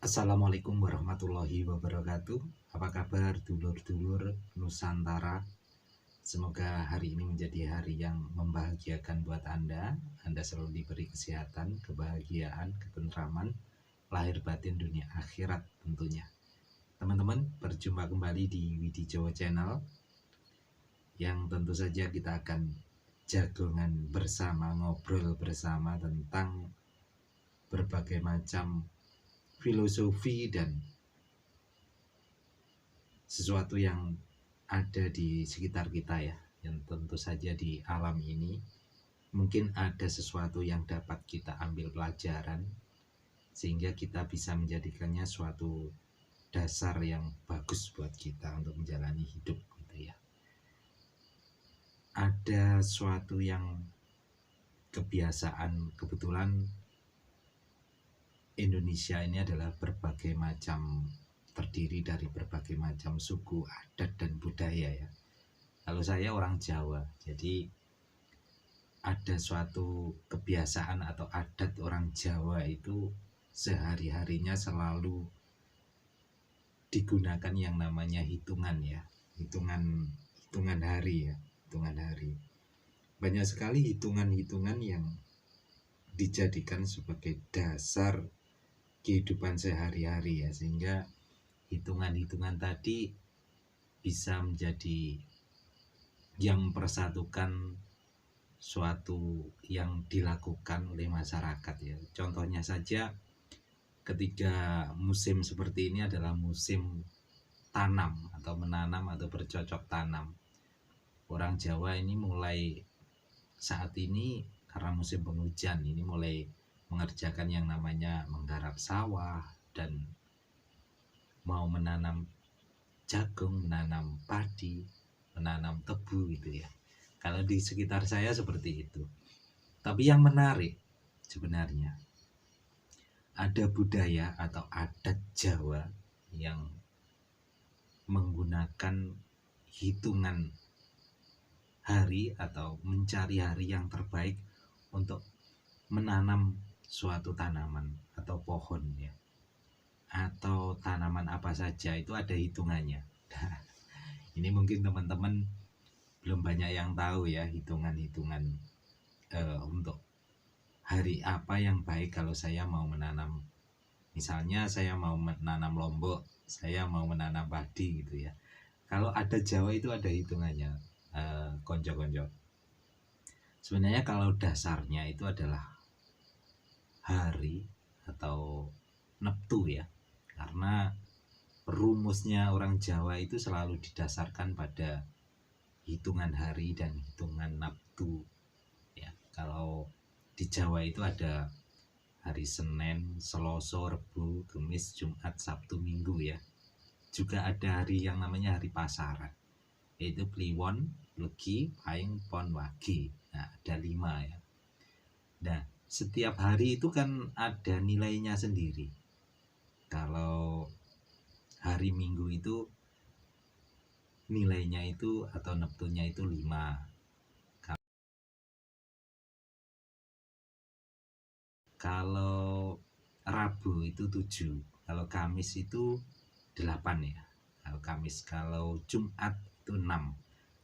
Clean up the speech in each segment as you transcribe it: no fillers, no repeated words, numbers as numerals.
Assalamualaikum warahmatullahi wabarakatuh. Apa kabar dulur-dulur Nusantara? Semoga hari ini menjadi hari yang membahagiakan buat Anda. Anda selalu diberi kesehatan, kebahagiaan, ketentraman, lahir batin dunia akhirat tentunya. Teman-teman, berjumpa kembali di Widi Jawa Channel yang tentu saja kita akan jagongan bersama, ngobrol bersama tentang berbagai macam filosofi dan sesuatu yang ada di sekitar kita ya, yang tentu saja di alam ini mungkin ada sesuatu yang dapat kita ambil pelajaran sehingga kita bisa menjadikannya suatu dasar yang bagus buat kita untuk menjalani hidup gitu ya. Ada suatu yang kebiasaan, kebetulan Indonesia ini adalah berbagai macam, terdiri dari berbagai macam suku, adat, dan budaya ya. Kalau saya orang Jawa, jadi ada suatu kebiasaan atau adat orang Jawa itu sehari-harinya selalu digunakan yang namanya hitungan ya, hitungan hari ya, hitungan hari. Banyak sekali hitungan-hitungan yang dijadikan sebagai dasar kehidupan sehari-hari ya, sehingga hitungan-hitungan tadi bisa menjadi yang mempersatukan suatu yang dilakukan oleh masyarakat ya. Contohnya saja ketika musim seperti ini adalah musim tanam atau menanam atau bercocok tanam. Orang Jawa ini mulai saat ini karena musim penghujan ini mulai mengerjakan yang namanya menggarap sawah dan mau menanam jagung, menanam padi, menanam tebu gitu ya. Kalau di sekitar saya seperti itu. Tapi yang menarik sebenarnya ada budaya atau adat Jawa yang menggunakan hitungan hari atau mencari hari yang terbaik untuk menanam suatu tanaman atau pohon ya, atau tanaman apa saja itu ada hitungannya. Ini mungkin teman-teman belum banyak yang tahu ya, hitungan-hitungan untuk hari apa yang baik kalau saya mau menanam. Misalnya saya mau menanam lombok, saya mau menanam padi gitu ya. Kalau ada Jawa itu ada hitungannya, konco-konco. Sebenarnya kalau dasarnya itu adalah hari atau neptu ya, karena rumusnya orang Jawa itu selalu didasarkan pada hitungan hari dan hitungan neptu ya. Kalau di Jawa itu ada hari Senin, Selasa, Rebo, Kamis, Jumat, Sabtu, Minggu ya. Juga ada hari yang namanya hari pasaran, yaitu Kliwon, Legi, Pahing, Pon, Wage. Nah, ada 5 ya. Nah, setiap hari itu kan ada nilainya sendiri. Kalau hari Minggu itu nilainya itu atau neptunya itu 5. Kalau Rabu itu 7. Kalau Kamis itu 8 ya. Kalau Kamis, kalau Jumat itu 6.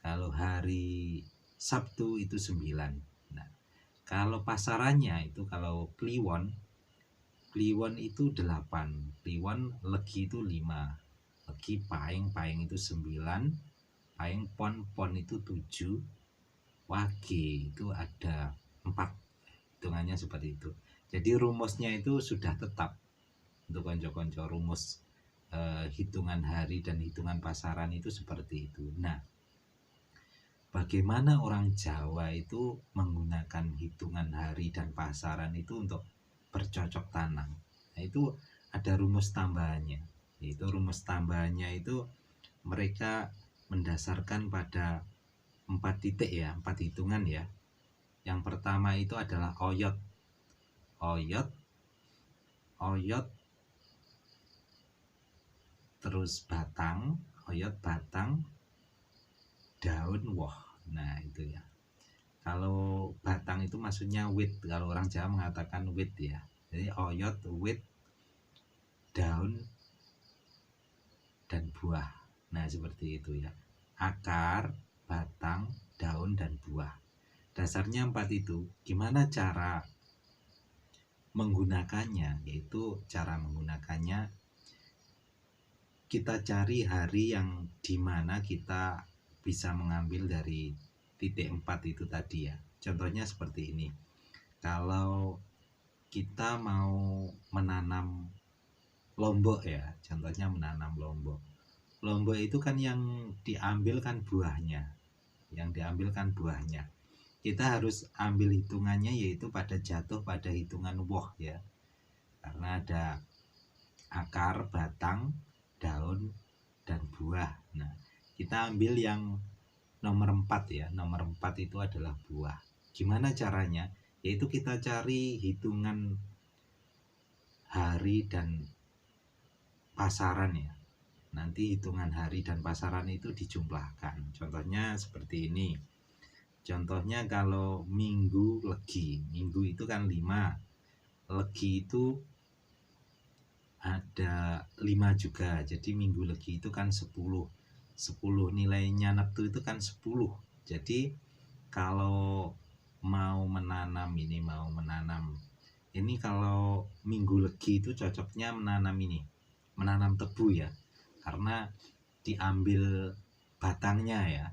Kalau hari Sabtu itu 9. Nah, kalau pasarannya itu kalau Kliwon itu 8. Kliwon, Legi itu 5. Legi, Pahing itu 9. Pahing, Pon itu 7. Wage itu ada 4. Hitungannya seperti itu. Jadi rumusnya itu sudah tetap untuk konco-konco, rumus hitungan hari dan hitungan pasaran itu seperti itu. Nah, bagaimana orang Jawa itu menggunakan hitungan hari dan pasaran itu untuk bercocok tanam? Nah, itu ada rumus tambahannya. Yaitu rumus tambahannya itu mereka mendasarkan pada 4 titik ya, 4 hitungan ya. Yang pertama itu adalah oyot. Oyot terus batang, oyot, batang, daun, woh. Nah, itu ya. Kalau batang itu maksudnya wit, kalau orang Jawa mengatakan wit ya. Jadi oyot, wit, daun, dan buah. Nah, seperti itu ya. Akar, batang, daun, dan buah. Dasarnya 4 itu. Gimana cara menggunakannya? Yaitu cara menggunakannya kita cari hari yang dimana kita bisa mengambil dari titik 4 itu tadi ya. Contohnya seperti ini. Kalau kita mau menanam lombok ya, contohnya menanam lombok. Lombok itu kan yang diambil kan buahnya. Kita harus ambil hitungannya yaitu pada jatuh pada hitungan woh ya. Karena ada akar, batang, daun, dan buah. Nah, kita ambil yang nomor 4 ya. Nomor 4 itu adalah buah. Gimana caranya? Yaitu kita cari hitungan hari dan pasaran ya. Nanti hitungan hari dan pasaran itu dijumlahkan. Contohnya seperti ini. Contohnya kalau minggu legi. Minggu itu kan 5. Legi itu ada 5 juga. Jadi minggu legi itu kan 10. 10 nilainya neptu itu kan 10. Jadi kalau mau menanam ini kalau minggu legi itu cocoknya menanam tebu ya, karena diambil batangnya ya,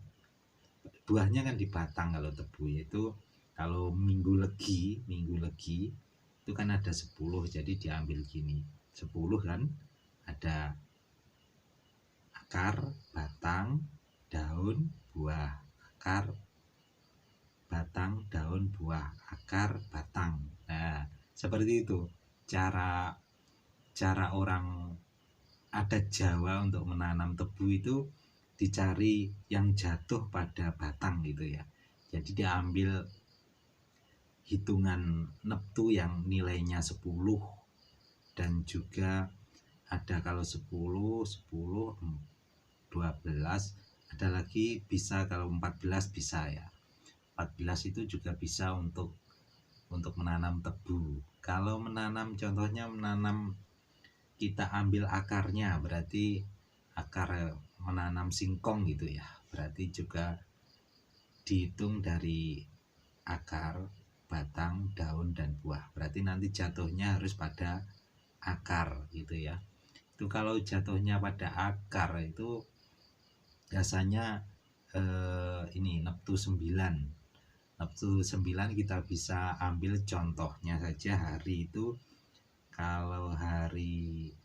buahnya kan di batang. Kalau tebu itu kalau minggu legi itu kan ada 10, jadi diambil gini 10 kan, ada akar, batang, daun, buah. Akar, batang, daun, buah. Akar, batang. Nah, seperti itu cara orang adat Jawa untuk menanam tebu itu. Dicari yang jatuh pada batang gitu ya. Jadi diambil hitungan neptu yang nilainya 10, dan juga ada kalau 10, 12, ada lagi bisa kalau 14 bisa ya. 14 itu juga bisa untuk menanam tebu. Kalau menanam, contohnya menanam, kita ambil akarnya, berarti akar menanam singkong gitu ya, berarti juga dihitung dari akar, batang, daun, dan buah. Berarti nanti jatuhnya harus pada akar gitu ya. Itu kalau jatuhnya pada akar itu biasanya ini neptu 9. Neptu 9 kita bisa ambil contohnya saja hari itu. Kalau hari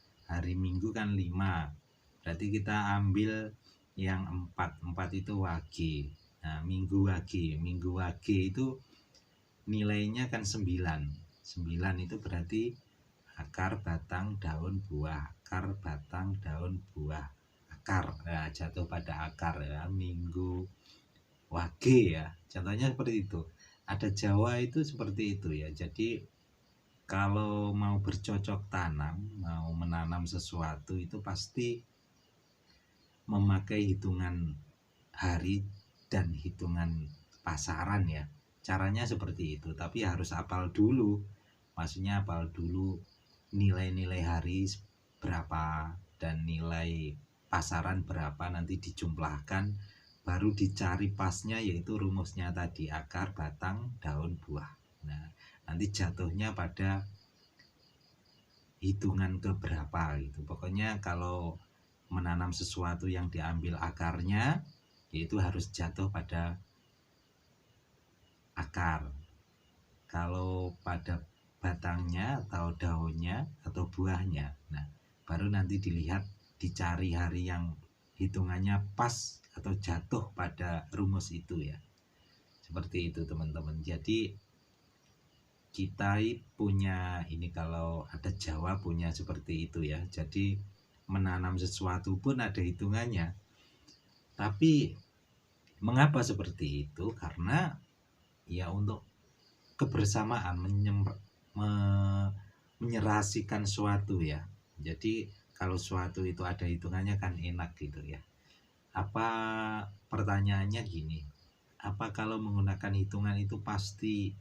Minggu kan 5. Berarti kita ambil yang 4 itu wage. Nah, Minggu wage itu nilainya kan 9 itu berarti akar, batang, daun, buah. Akar, batang, daun, buah. Akar, nah, jatuh pada akar ya, Minggu wage ya. Contohnya seperti itu. Ada Jawa itu seperti itu ya. Jadi kalau mau bercocok tanam, mau menanam sesuatu itu pasti memakai hitungan hari dan hitungan pasaran ya. Caranya seperti itu, tapi harus hafal dulu. Maksudnya hafal dulu nilai-nilai hari berapa dan nilai pasaran berapa, nanti dijumlahkan, baru dicari pasnya, yaitu rumusnya tadi akar, batang, daun, buah. Nah, nanti jatuhnya pada hitungan keberapa gitu. Pokoknya kalau menanam sesuatu yang diambil akarnya, yaitu harus jatuh pada akar. Kalau pada batangnya atau daunnya atau buahnya, nah baru nanti dilihat, dicari hari yang hitungannya pas atau jatuh pada rumus itu ya. Seperti itu teman-teman. Jadi kita punya ini, kalau ada Jawa punya seperti itu ya. Jadi menanam sesuatu pun ada hitungannya. Tapi mengapa seperti itu? Karena ya untuk kebersamaan, menyerasikan suatu ya. Jadi kalau suatu itu ada hitungannya kan enak gitu ya. Apa pertanyaannya gini, apa kalau menggunakan hitungan itu pasti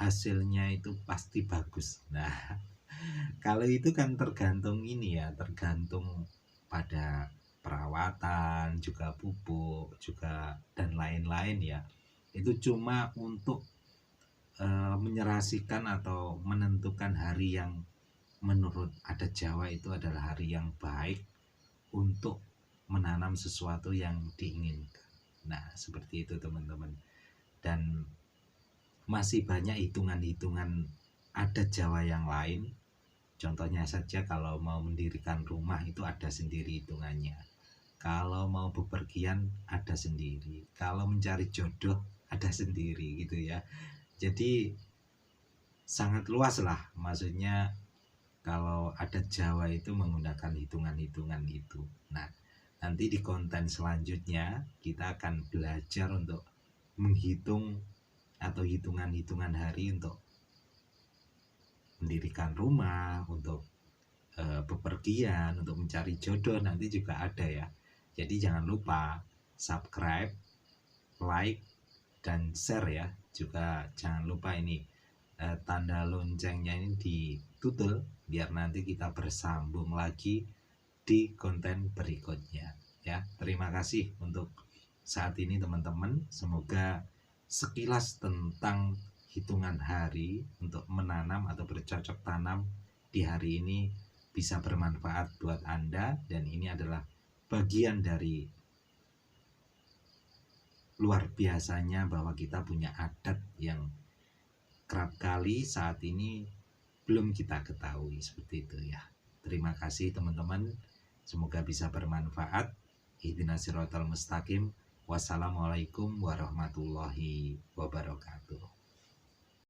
hasilnya itu pasti bagus? Nah, Kalau itu kan tergantung ini ya, tergantung pada perawatan, juga pupuk, juga dan lain-lain ya. Itu cuma untuk menyerasikan atau menentukan hari yang menurut adat Jawa itu adalah hari yang baik untuk menanam sesuatu yang diinginkan. Nah, seperti itu teman-teman. Dan masih banyak hitungan-hitungan adat Jawa yang lain. Contohnya saja kalau mau mendirikan rumah itu ada sendiri hitungannya. Kalau mau bepergian ada sendiri. Kalau mencari jodoh ada sendiri gitu ya. Jadi sangat luas lah, maksudnya kalau adat Jawa itu menggunakan hitungan-hitungan itu. Nah, nanti di konten selanjutnya kita akan belajar untuk menghitung atau hitungan-hitungan hari untuk mendirikan rumah, untuk bepergian, untuk mencari jodoh nanti juga ada ya. Jadi jangan lupa subscribe, like, dan share ya. Juga jangan lupa ini tanda loncengnya ini ditutul biar nanti kita bersambung lagi di konten berikutnya ya. Terima kasih untuk saat ini teman-teman. Semoga sekilas tentang hitungan hari untuk menanam atau bercocok tanam di hari ini bisa bermanfaat buat Anda, dan ini adalah bagian dari luar biasanya bahwa kita punya adat yang kerap kali saat ini belum kita ketahui, seperti itu ya. Terima kasih teman-teman, semoga bisa bermanfaat. Ihdinas siratal mustaqim. Wassalamualaikum warahmatullahi wabarakatuh.